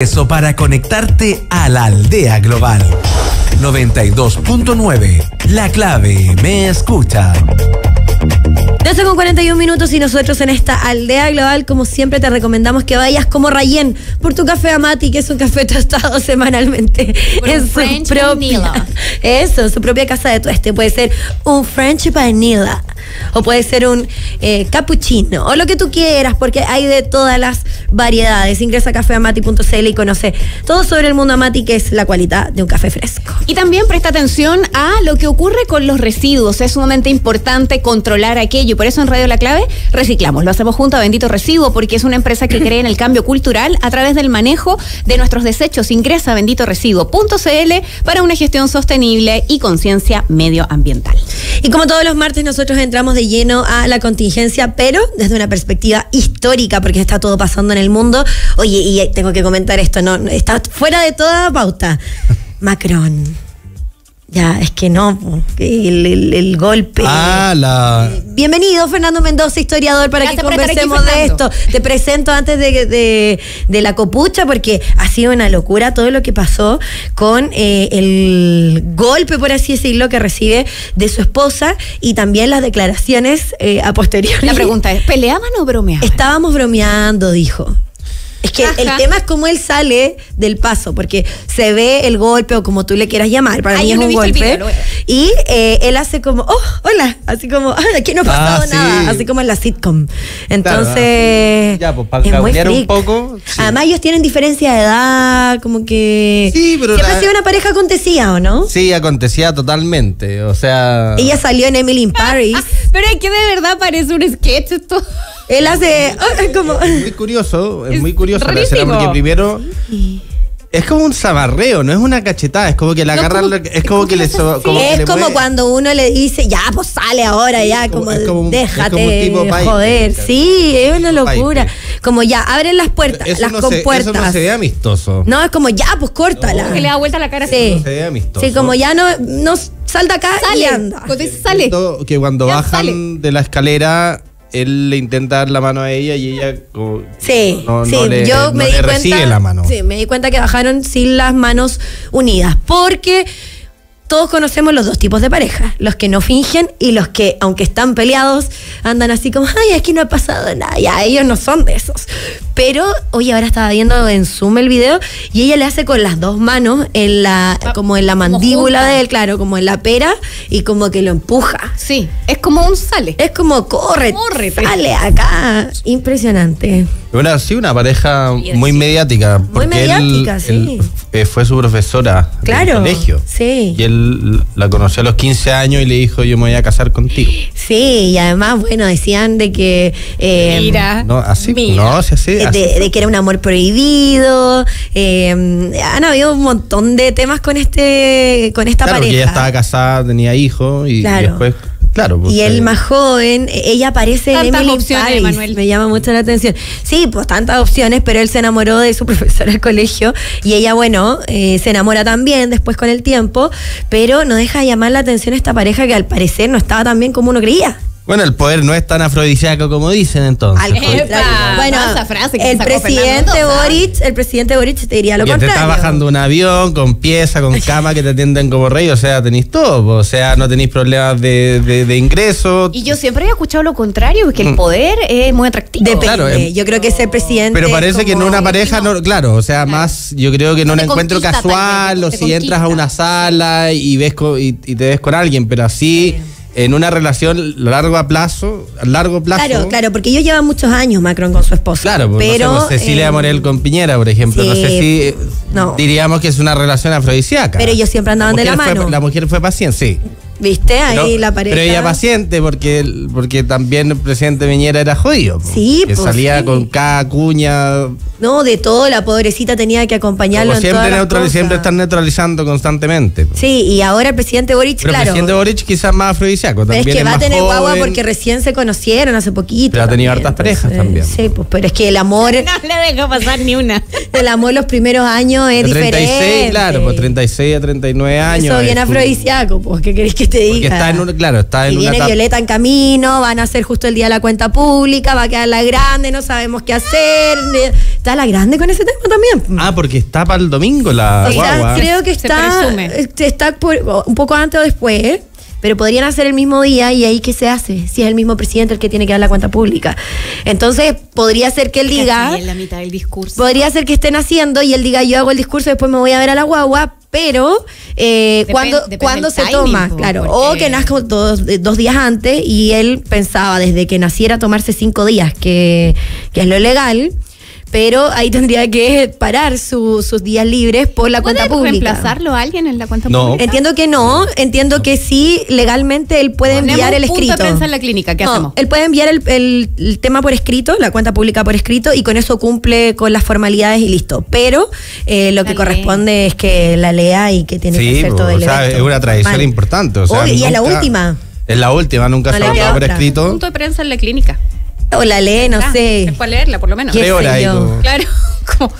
Eso para conectarte a la aldea global. 92.9. La clave me escucha. 12:41 y nosotros en esta aldea global, como siempre, te recomendamos que vayas como Rayén por tu café Amati, que es un café tostado semanalmente en su propia, en su propia casa de tueste. Puede ser un French vanilla o puede ser un cappuccino o lo que tú quieras, porque hay de todas las variedades. Ingresa a cafeamati.cl y conoce todo sobre el mundo Amati, que es la cualidad de un café fresco. Y también presta atención a lo que ocurre con los residuos. Es sumamente importante controlar aquello. Por eso en Radio La Clave reciclamos. Lo hacemos junto a Bendito Residuo, porque es una empresa que cree en el cambio cultural a través del manejo de nuestros desechos. Ingresa a benditoresiduo.cl para una gestión sostenible y conciencia medioambiental. Y como todos los martes, nosotros entramos de lleno a la contingencia, pero desde una perspectiva histórica, porque está todo pasando en el mundo. Oye, y tengo que comentar esto, no está fuera de toda pauta. Macron. Ya, es que no, el golpe. Bienvenido, Fernando Mendoza, historiador, para que conversemos de esto. Te presento antes de la copucha, porque ha sido una locura todo lo que pasó con el golpe, por así decirlo, que recibe de su esposa y también las declaraciones a posteriori. La pregunta es, ¿peleaban o bromeaban? Estábamos bromeando, dijo. Es que el tema es cómo él sale del paso, porque se ve el golpe o como tú le quieras llamar, para mí es un golpe, y él hace como, oh, hola, así como, aquí no ha pasado nada, así como en la sitcom. Entonces, claro, ya, pues para cambiar un poco. Sí. Además ellos tienen diferencia de edad, como que sí, pero siempre ha sido una pareja acontecida, ¿o no? Sí, acontecía totalmente, o sea... Ella salió en Emily in Paris. Pero es que de verdad parece un sketch esto. Él hace como... Es muy curioso la escena, porque primero es como un zamarreo, no es una cachetada, es como que la agarran, es como que le... Es como cuando uno le dice, ya, pues sale ahora, ya, como déjate joder. Sí, es una locura. Como ya, abren las puertas, las compuertas. Eso no se ve amistoso. No, es como ya, pues córtala. No. Que le da vuelta la cara. Sí. No se ve amistoso. Sí, como ya no sal de acá y anda. Sale. Que cuando bajan de la escalera... Él le intenta dar la mano a ella y ella recibe la mano. Sí, me di cuenta que bajaron sin las manos unidas, porque todos conocemos los dos tipos de pareja, los que no fingen y los que, aunque están peleados, andan así como, ay, aquí no ha pasado nada. Ya, ellos no son de esos. Pero, oye, ahora estaba viendo en Zoom el video y ella le hace con las dos manos como en la mandíbula de él, claro, como en la pera, y como que lo empuja. Sí, es como un sale. Es como corre, sale acá. Impresionante. Bueno, sí, una pareja muy mediática. Muy mediática, sí. Él fue su profesora del colegio. Sí. Y él la conoció a los 15 años y le dijo, yo me voy a casar contigo. Sí, y además, bueno, decían de que... mira. No, así. Mira. No, así. De que era un amor prohibido. Han habido un montón de temas con esta pareja. Porque ella estaba casada, tenía hijos y después... Claro, y él más joven, ella aparece en Emily in Paris, Manuel. Me llama mucho la atención. Sí, pues tantas opciones, pero él se enamoró de su profesora del colegio y ella, bueno, se enamora también después con el tiempo, pero no deja de llamar la atención esta pareja que al parecer no estaba tan bien como uno creía. Bueno, el poder no es tan afrodisíaco como dicen, entonces. Bueno, esa frase que el presidente Boric te diría lo contrario. Te está bajando un avión con pieza, con cama que te atienden como rey, o sea, tenéis todo, o sea, no tenéis problemas de ingreso. Y yo siempre he escuchado lo contrario, porque el poder es muy atractivo. Depende, claro, yo creo que ser presidente... Pero parece que en una pareja, no, claro, o sea, más, yo creo que en un encuentro casual, o si entras a una sala y te ves con alguien, pero así... En una relación a largo plazo. Claro, porque ellos llevan muchos años, Macron con su esposa. Claro, pero no sé, Cecilia Morel con Piñera, por ejemplo. Sí, no sé si diríamos que es una relación afrodisíaca. Pero ellos siempre andaban de la mano. La mujer fue paciente, sí. ¿Viste? Ahí la pareja. Pero ella paciente porque también el presidente Piñera era jodido. Sí, que salía con cada cuña. No, de todo, la pobrecita tenía que acompañarlo en todas las cosas. Siempre están neutralizando constantemente. Sí, y ahora el presidente Boric, pero el presidente Boric quizás más afrodisíaco. Pero es que va a tener guagua porque recién se conocieron hace poquito. Pero ha tenido hartas parejas también. Sí, pues, pero es que el amor... No le deja pasar ni una. El amor los primeros años es diferente. 36, claro, pues 36 a 39 años. Eso bien afrodisíaco, pues, ¿qué querés que te diga? Porque está en y una viene etapa. Violeta en camino, van a hacer justo el día de la cuenta pública, va a quedar la grande, no sabemos qué hacer. ¿Está la grande con ese tema también? Ah, porque está para el domingo la guagua. Creo que está un poco antes o después, pero podrían hacer el mismo día y ahí ¿qué se hace? Si es el mismo presidente el que tiene que dar la cuenta pública. Entonces, podría ser que él diga... en la mitad del discurso. Podría ser que estén haciendo y él diga, yo hago el discurso, después me voy a ver a la guagua, pero cuando se toma, claro, o que nazca dos días antes y él pensaba desde que naciera tomarse 5 días, que es lo legal. Pero ahí tendría que parar sus días libres por la cuenta pública. ¿Puede reemplazarlo a alguien en la cuenta No. pública? Entiendo que no, entiendo que sí, legalmente él puede enviar el escrito. Punto de prensa en la clínica, ¿qué hacemos? Él puede enviar el tema por escrito, la cuenta pública por escrito, y con eso cumple con las formalidades y listo. Pero lo que corresponde es que la lea y que tiene que hacer todo el evento. Es una tradición importante. Y es la última. Es la última, nunca se ha dado por escrito. Punto de prensa en la clínica. O la lee, no sé. Es para leerla, por lo menos. ¿Qué sé yo? Claro. Como...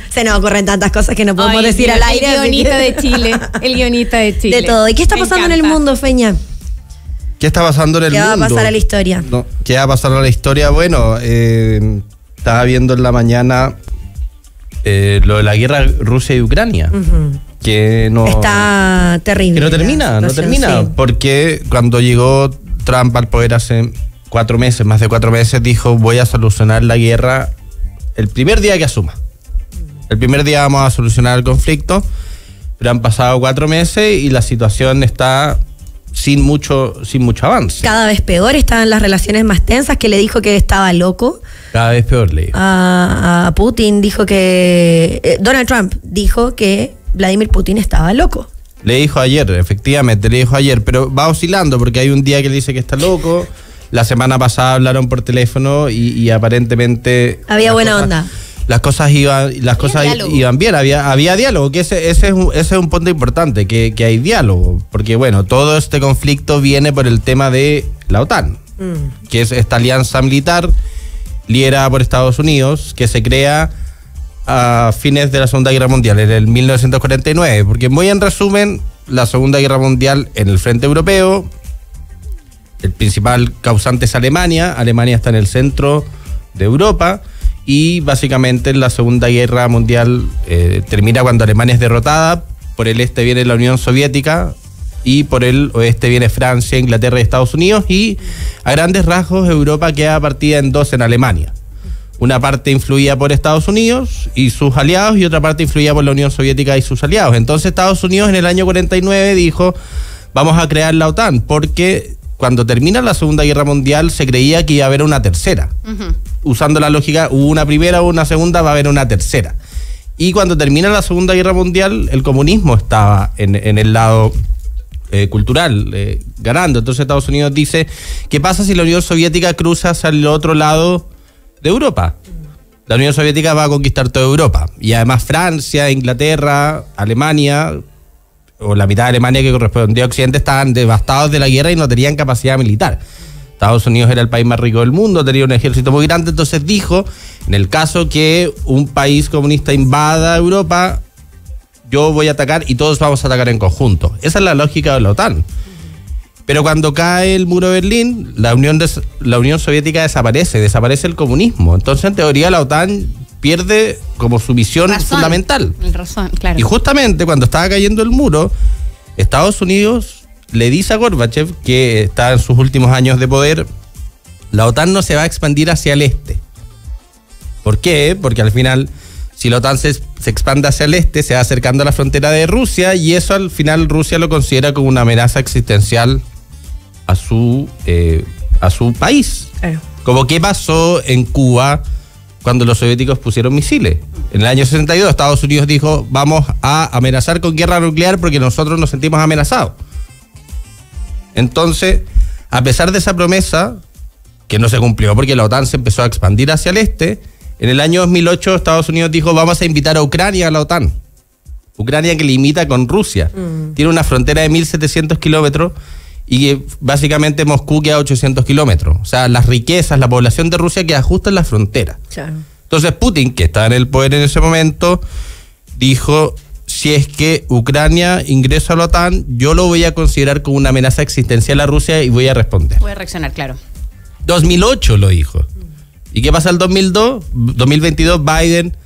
Se nos ocurren tantas cosas que no podemos decir al aire. El guionista de Chile. El guionista de Chile. De todo. ¿Y qué está pasando en el mundo, Feña? ¿Qué está pasando en el mundo? ¿Qué va a pasar a la historia? No, ¿qué va a pasar a la historia? Bueno, estaba viendo en la mañana lo de la guerra Rusia y Ucrania. Que no... Está terrible. Que no termina, sí. Porque cuando llegó Trump al poder hace 4 meses, más de 4 meses, dijo, voy a solucionar la guerra el primer día que asuma. El primer día vamos a solucionar el conflicto, pero han pasado 4 meses y la situación está sin mucho avance. Cada vez peor, estaban las relaciones más tensas, que le dijo que estaba loco. Cada vez peor, le digo. A Putin dijo que... Donald Trump dijo que Vladimir Putin estaba loco. Le dijo ayer, efectivamente, le dijo ayer, pero va oscilando porque hay un día que le dice que está loco. La semana pasada hablaron por teléfono y aparentemente... Había buena onda. Las cosas iban bien, había diálogo, que ese es un punto importante, que hay diálogo, porque bueno, todo este conflicto viene por el tema de la OTAN, que es esta alianza militar liderada por Estados Unidos, que se crea a fines de la Segunda Guerra Mundial, en el 1949, porque muy en resumen, la Segunda Guerra Mundial en el frente europeo, el principal causante es Alemania está en el centro de Europa, y básicamente la Segunda Guerra Mundial termina cuando Alemania es derrotada, por el este viene la Unión Soviética, y por el oeste viene Francia, Inglaterra y Estados Unidos, y a grandes rasgos Europa queda partida en 2 en Alemania. Una parte influida por Estados Unidos y sus aliados y otra parte influida por la Unión Soviética y sus aliados. Entonces Estados Unidos en el año 49 dijo, vamos a crear la OTAN, porque cuando termina la Segunda Guerra Mundial se creía que iba a haber una tercera. Usando la lógica, hubo una primera, hubo una segunda, va a haber una tercera. Y cuando termina la Segunda Guerra Mundial, el comunismo estaba en el lado cultural, ganando. Entonces Estados Unidos dice, ¿qué pasa si la Unión Soviética cruza hacia el otro lado de Europa? La Unión Soviética va a conquistar toda Europa, y además Francia, Inglaterra, Alemania, o la mitad de Alemania que correspondía a Occidente, estaban devastados de la guerra y no tenían capacidad militar. Estados Unidos era el país más rico del mundo, tenía un ejército muy grande, entonces dijo, en el caso que un país comunista invada Europa, yo voy a atacar y todos vamos a atacar en conjunto. Esa es la lógica de la OTAN. Pero cuando cae el muro de Berlín, la Unión Soviética desaparece el comunismo. Entonces, en teoría, la OTAN pierde como su misión fundamental. Claro. Y justamente cuando estaba cayendo el muro, Estados Unidos le dice a Gorbachev, que está en sus últimos años de poder, la OTAN no se va a expandir hacia el este. ¿Por qué? Porque al final, si la OTAN se expande hacia el este, se va acercando a la frontera de Rusia, y eso al final Rusia lo considera como una amenaza existencial a su país. Claro. Como qué pasó en Cuba cuando los soviéticos pusieron misiles. En el año 62 Estados Unidos dijo, vamos a amenazar con guerra nuclear porque nosotros nos sentimos amenazados. Entonces, a pesar de esa promesa, que no se cumplió porque la OTAN se empezó a expandir hacia el este, en el año 2008 Estados Unidos dijo, vamos a invitar a Ucrania a la OTAN. Ucrania, que limita con Rusia. Tiene una frontera de 1.700 kilómetros y básicamente Moscú queda a 800 kilómetros. O sea, las riquezas, la población de Rusia queda justo en la frontera. Claro. Entonces Putin, que estaba en el poder en ese momento, dijo, si es que Ucrania ingresa a la OTAN, yo lo voy a considerar como una amenaza existencial a Rusia y voy a responder. Voy a reaccionar, claro. 2008 lo dijo. ¿Y qué pasa el 2022? Biden,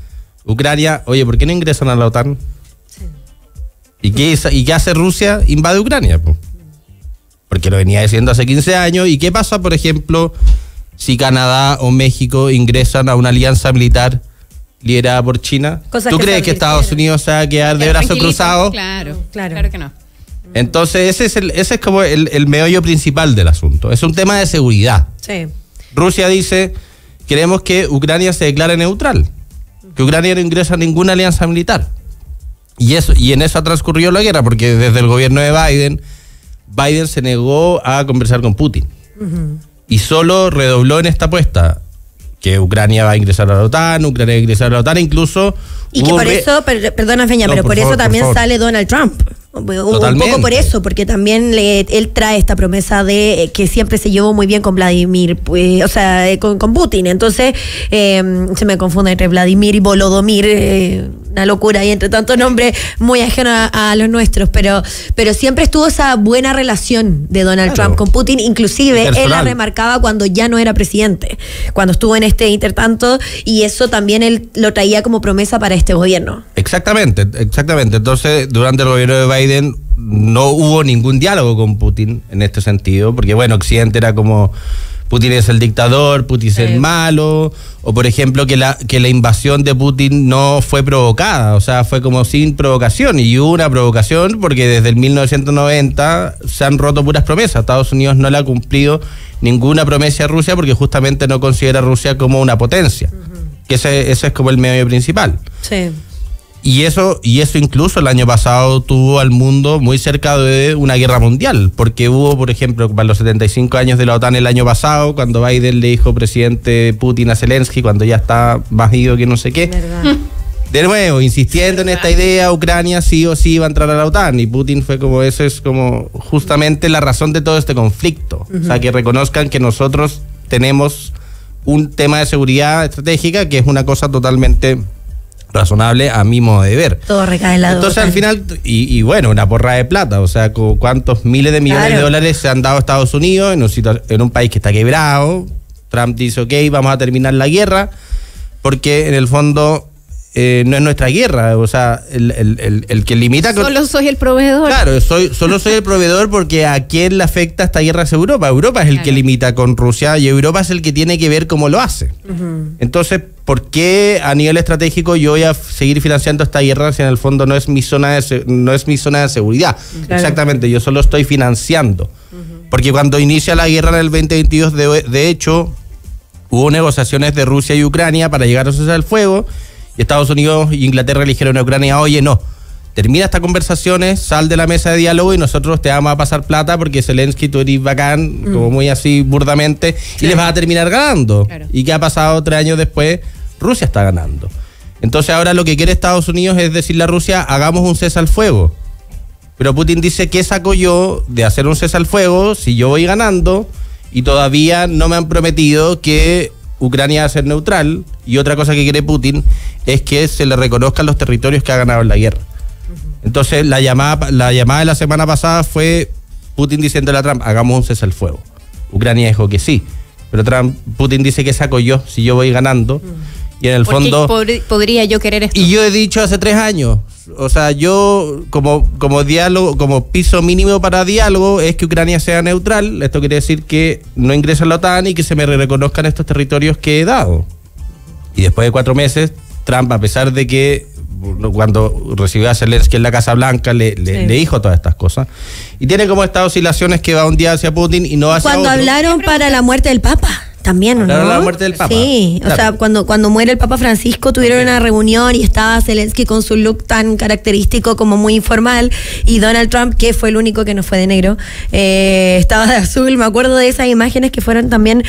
Ucrania, oye, ¿por qué no ingresan a la OTAN? Sí. ¿Y qué hace Rusia? Invade Ucrania, po. Porque lo venía diciendo hace 15 años. ¿Y qué pasa, por ejemplo, si Canadá o México ingresan a una alianza militar liderada por China? ¿Tú crees que Estados Unidos se va a quedar de brazos cruzados? Claro que no. Entonces ese es como el meollo principal del asunto. Es un tema de seguridad. Sí. Rusia dice, queremos que Ucrania se declare neutral, que Ucrania no ingresa a ninguna alianza militar. Y en eso ha transcurrido la guerra, porque desde el gobierno de Biden se negó a conversar con Putin. Y solo redobló en esta apuesta que Ucrania va a ingresar a la OTAN, Ucrania va a ingresar a la OTAN, incluso... Y que por eso, perdona Feña, pero por eso también sale Donald Trump. Totalmente. Un poco por eso, porque también él trae esta promesa de que siempre se llevó muy bien con Vladimir, pues, o sea, con Putin. Entonces, se me confunde entre Vladimir y Volodymyr, una locura, y entre tantos nombres muy ajenos a los nuestros, pero siempre estuvo esa buena relación de Donald Trump con Putin, inclusive él la remarcaba cuando ya no era presidente, cuando estuvo en este intertanto, y eso también él lo traía como promesa para este gobierno. Exactamente. Entonces, durante el gobierno de Biden no hubo ningún diálogo con Putin en este sentido, porque bueno, Occidente era como Putin es el dictador, Putin es el malo, o por ejemplo que la invasión de Putin no fue provocada, o sea, fue como sin provocación, y hubo una provocación porque desde el 1990 se han roto puras promesas. Estados Unidos no le ha cumplido ninguna promesa a Rusia porque justamente no considera a Rusia como una potencia, que ese es como el medio principal. Sí. Y eso incluso el año pasado tuvo al mundo muy cerca de una guerra mundial, porque hubo, por ejemplo, para los 75 años de la OTAN el año pasado, cuando Biden le dijo presidente Putin a Zelensky, cuando ya está más ido que no sé qué, de nuevo, insistiendo en esta idea, Ucrania sí o sí va a entrar a la OTAN, y Putin fue como, eso es como justamente la razón de todo este conflicto, o sea, que reconozcan que nosotros tenemos un tema de seguridad estratégica que es una cosa totalmente razonable a mi modo de ver. Todo recae en la Entonces al final, y bueno, una porra de plata, o sea, cuántos miles de millones de dólares se han dado a Estados Unidos en un país que está quebrado. Trump dice, ok, vamos a terminar la guerra, porque en el fondo no es nuestra guerra, o sea, el que limita... Solo soy el proveedor. Claro, solo soy el proveedor porque a quién le afecta esta guerra es Europa. Europa es el que limita con Rusia y Europa es el que tiene que ver cómo lo hace. Entonces, ¿por qué a nivel estratégico yo voy a seguir financiando esta guerra si en el fondo no es mi zona de seguridad? Claro. Exactamente, yo solo estoy financiando. Porque cuando inicia la guerra en el 2022, de hecho, hubo negociaciones de Rusia y Ucrania para llegar a un cese al fuego. Y Estados Unidos e Inglaterra le dijeron a Ucrania, oye, no, termina estas conversaciones, sal de la mesa de diálogo y nosotros te vamos a pasar plata porque Zelensky, tú eres bacán, como muy así burdamente, y les vas a terminar ganando. Claro. ¿Y qué ha pasado 3 años después? Rusia está ganando. Entonces ahora lo que quiere Estados Unidos es decirle a Rusia, hagamos un cese al fuego. Pero Putin dice, ¿qué saco yo de hacer un cese al fuego si yo voy ganando y todavía no me han prometido que Ucrania va a ser neutral? Y otra cosa que quiere Putin es que se le reconozcan los territorios que ha ganado en la guerra. Entonces la llamada de la semana pasada fue Putin diciéndole a Trump, hagamos un cese al fuego. Ucrania dijo que sí, pero Putin dice, ¿qué saco yo si yo voy ganando? Y en el fondo... podría yo querer esto? Y yo he dicho hace 3 años, o sea, yo como diálogo, como piso mínimo para diálogo es que Ucrania sea neutral. Esto quiere decir que no ingrese a la OTAN y que se me reconozcan estos territorios que he dado. Y después de 4 meses, Trump, a pesar de que cuando recibió a Zelensky en la Casa Blanca le dijo todas estas cosas, y tiene como estas oscilaciones que va un día hacia Putin y no hacia cuando otro. Hablaron para la muerte del Papa también, ¿no? La muerte del Papa. Sí, claro. O sea, cuando muere el Papa Francisco tuvieron una reunión y estaba Zelensky con su look tan característico como muy informal, y Donald Trump, que fue el único que no fue de negro, estaba de azul. Me acuerdo de esas imágenes que fueron también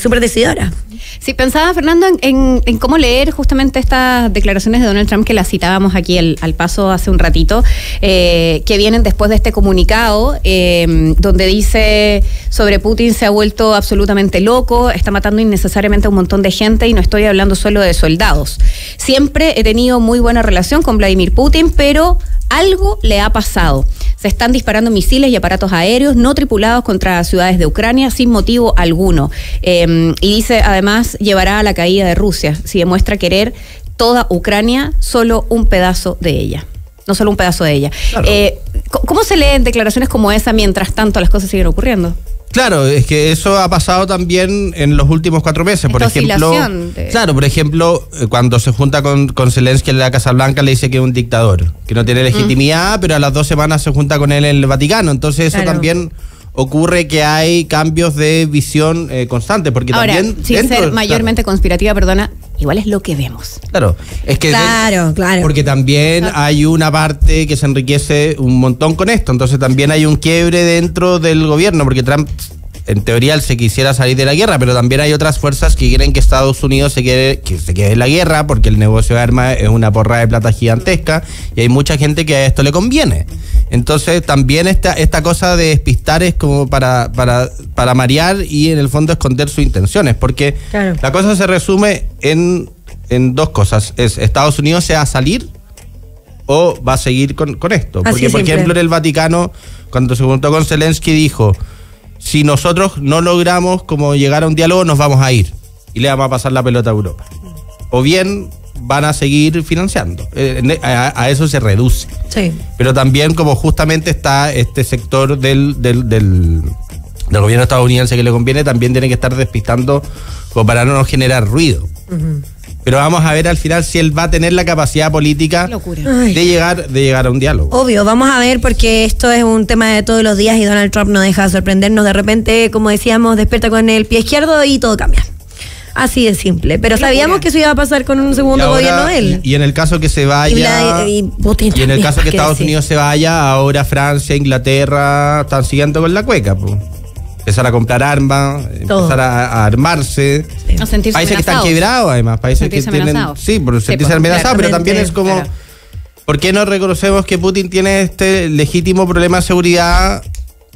súper decidoras. Sí, pensaba, Fernando, en cómo leer justamente estas declaraciones de Donald Trump que las citábamos aquí al paso hace un ratito, que vienen después de este comunicado, donde dice sobre Putin se ha vuelto absolutamente loco, está matando innecesariamente a un montón de gente y no estoy hablando solo de soldados. Siempre he tenido muy buena relación con Vladimir Putin, pero algo le ha pasado. Se están disparando misiles y aparatos aéreos no tripulados contra ciudades de Ucrania sin motivo alguno. Y dice, además, llevará a la caída de Rusia si demuestra querer toda Ucrania, solo un pedazo de ella. No solo un pedazo de ella. Claro. ¿Cómo se leen declaraciones como esa mientras tanto las cosas siguen ocurriendo? Claro, es que eso ha pasado también en los últimos 4 meses. Por ejemplo, claro, por ejemplo, cuando se junta con Zelensky en la Casa Blanca, le dice que es un dictador, que no tiene legitimidad, pero a las 2 semanas se junta con él en el Vaticano. Entonces eso también ocurre, que hay cambios de visión constantes, porque ahora, también sin ser mayormente conspirativa, perdona, igual es lo que vemos. Claro, es que claro. Porque también hay una parte que se enriquece un montón con esto, entonces también hay un quiebre dentro del gobierno, porque Trump, en teoría, él se quisiera salir de la guerra, pero también hay otras fuerzas que quieren que Estados Unidos se quede en la guerra, porque el negocio de armas es una porra de plata gigantesca, y hay mucha gente que a esto le conviene. Entonces también esta cosa de despistar es como para marear y en el fondo esconder sus intenciones, porque la cosa se resume en 2 cosas: es Estados Unidos se va a salir o va a seguir con esto. Porque, por ejemplo, en el Vaticano, cuando se juntó con Zelensky, dijo: si nosotros no logramos como llegar a un diálogo, nos vamos a ir y le vamos a pasar la pelota a Europa. O bien van a seguir financiando. A eso se reduce. Sí. Pero también, como justamente está este sector del gobierno estadounidense que le conviene, también tiene que estar despistando como para no generar ruido. Pero vamos a ver al final si él va a tener la capacidad política de llegar a un diálogo. Obvio, vamos a ver, porque esto es un tema de todos los días y Donald Trump no deja de sorprendernos. De repente, como decíamos, despierta con el pie izquierdo y todo cambia. Así de simple. Pero sabíamos que eso iba a pasar con un segundo gobierno de él. Y en el caso que se vaya, y en el caso que Estados Unidos se vaya, ahora Francia, Inglaterra están siguiendo con la cueca, pues. Empezar a comprar armas, empezar a armarse. Sí. No sentirse países que están quebrados, además. Países que tienen. Sí, por sentirse amenazados, pero también es como. Claro. ¿Por qué no reconocemos que Putin tiene este legítimo problema de seguridad?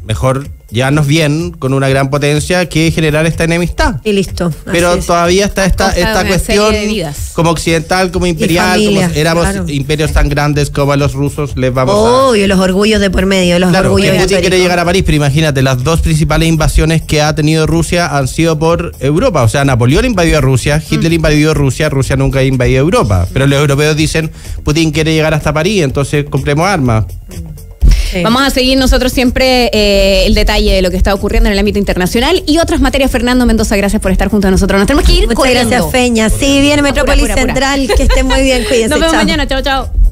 Mejor llevarnos bien con una gran potencia que generar esta enemistad. Y listo. Pero todavía está esta cuestión como occidental, como imperial, familia, como éramos imperios tan grandes como a los rusos les vamos a... y los orgullos de por medio, los orgullos que Putin quiere llegar a París, pero imagínate, las 2 principales invasiones que ha tenido Rusia han sido por Europa. O sea, Napoleón invadió a Rusia, Hitler invadió Rusia, Rusia nunca ha invadido Europa. Pero los europeos dicen, Putin quiere llegar hasta París, entonces compremos armas. Sí. Vamos a seguir nosotros siempre el detalle de lo que está ocurriendo en el ámbito internacional y otras materias. Fernando Mendoza, gracias por estar junto a nosotros. Nos tenemos que ir. Muchas gracias, Feña. Sí, viene Metrópolis Central. Que esté muy bien. Cuídense. Nos vemos mañana. Chao, chao.